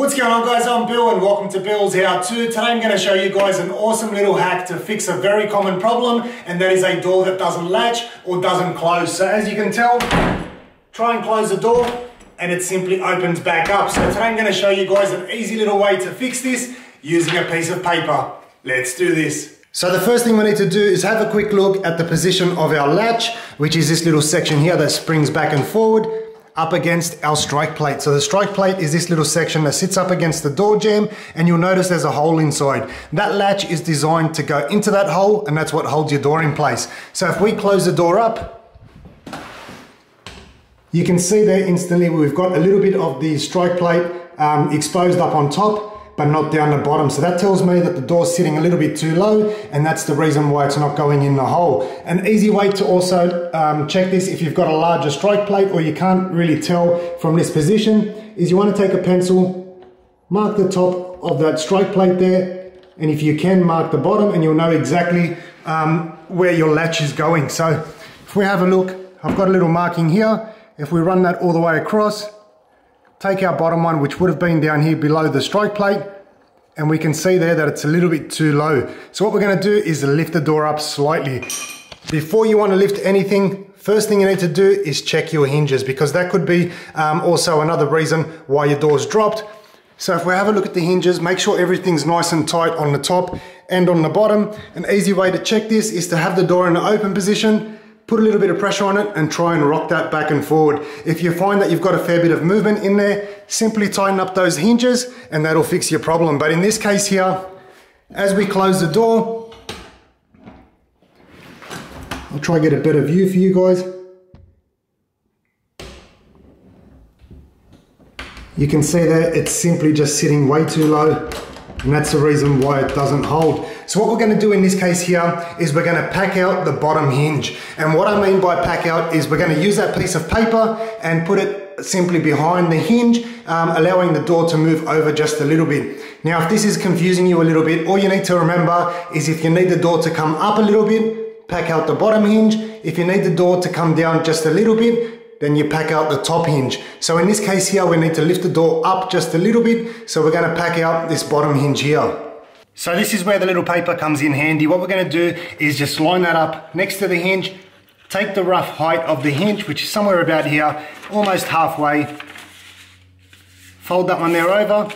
What's going on, guys? I'm Bill and welcome to Bill's How To. Today I'm going to show you guys an awesome little hack to fix a very common problem, and that is a door that doesn't latch or doesn't close. So as you can tell, try and close the door and it simply opens back up. So today I'm going to show you guys an easy little way to fix this using a piece of paper. Let's do this. So the first thing we need to do is have a quick look at the position of our latch, which is this little section here that springs back and forward up against our strike plate. So the strike plate is this little section that sits up against the door jamb, and you'll notice there's a hole inside. That latch is designed to go into that hole, and that's what holds your door in place. So if we close the door up, you can see there instantly we've got a little bit of the strike plate exposed up on top, but not down the bottom. So that tells me that the door's sitting a little bit too low, and that's the reason why it's not going in the hole. An easy way to also check this if you've got a larger strike plate or you can't really tell from this position is you want to take a pencil, mark the top of that strike plate there, and if you can, mark the bottom, and you'll know exactly where your latch is going. So if we have a look, I've got a little marking here. If we run that all the way across, take our bottom one, which would have been down here below the strike plate, and we can see there that it's a little bit too low. So what we're going to do is lift the door up slightly. Before you want to lift anything, first thing you need to do is check your hinges, because that could be also another reason why your door's dropped. So if we have a look at the hinges, make sure everything's nice and tight on the top and on the bottom. An easy way to check this is to have the door in an open position, put a little bit of pressure on it and try and rock that back and forward. If you find that you've got a fair bit of movement in there, simply tighten up those hinges and that'll fix your problem. But in this case here, as we close the door, I'll try and get a better view for you guys. You can see there it's simply just sitting way too low, and that's the reason why it doesn't hold. So what we're going to do in this case here is we're going to pack out the bottom hinge. And what I mean by pack out is we're going to use that piece of paper and put it simply behind the hinge, allowing the door to move over just a little bit. Now, if this is confusing you a little bit, all you need to remember is if you need the door to come up a little bit, pack out the bottom hinge. If you need the door to come down just a little bit, then you pack out the top hinge. So in this case here, we need to lift the door up just a little bit. So we're going to pack out this bottom hinge here. So this is where the little paper comes in handy. What we're going to do is just line that up next to the hinge, take the rough height of the hinge, which is somewhere about here, almost halfway. Fold that one there over.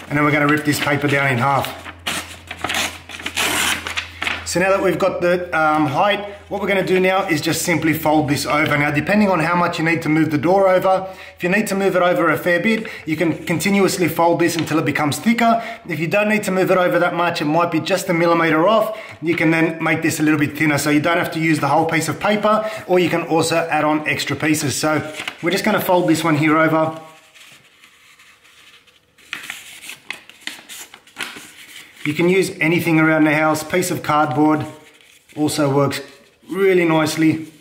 And then we're going to rip this paper down in half. So now that we've got the height, what we're going to do now is just simply fold this over. Now, depending on how much you need to move the door over, if you need to move it over a fair bit, you can continuously fold this until it becomes thicker. If you don't need to move it over that much, it might be just a millimeter off. You can then make this a little bit thinner, so you don't have to use the whole piece of paper, or you can also add on extra pieces. So we're just going to fold this one here over. You can use anything around the house. Piece of cardboard also works really nicely.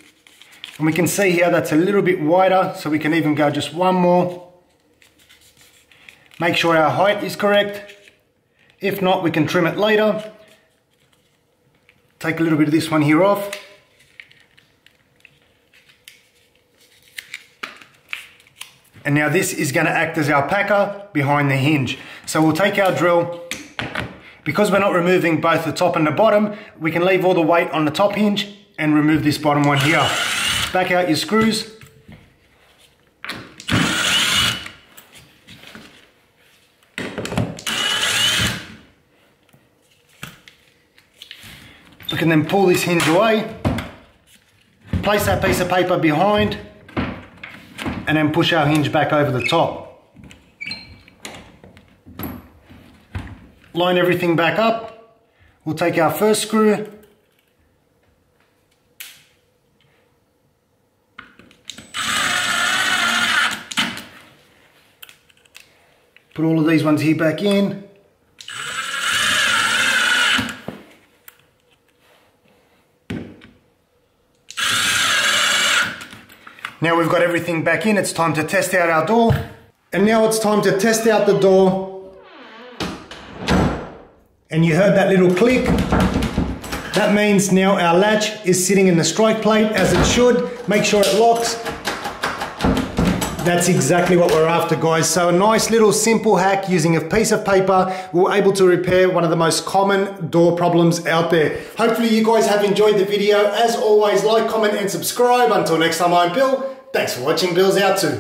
And we can see here that's a little bit wider, so we can even go just one more. Make sure our height is correct. If not, we can trim it later. Take a little bit of this one here off. And now this is going to act as our packer behind the hinge. So we'll take our drill. Because we're not removing both the top and the bottom, we can leave all the weight on the top hinge and remove this bottom one here. Back out your screws. We can then pull this hinge away, place that piece of paper behind, and then push our hinge back over the top. Line everything back up. We'll take our first screw, put all of these ones here back in. Now we've got everything back in, it's time to test out our door. And now it's time to test out the door. And you heard that little click. That means now our latch is sitting in the strike plate as it should. Make sure it locks. That's exactly what we're after, guys. So a nice little simple hack using a piece of paper. We're able to repair one of the most common door problems out there. Hopefully you guys have enjoyed the video. As always, like, comment and subscribe. Until next time, I'm Bill. Thanks for watching. Bill's out too.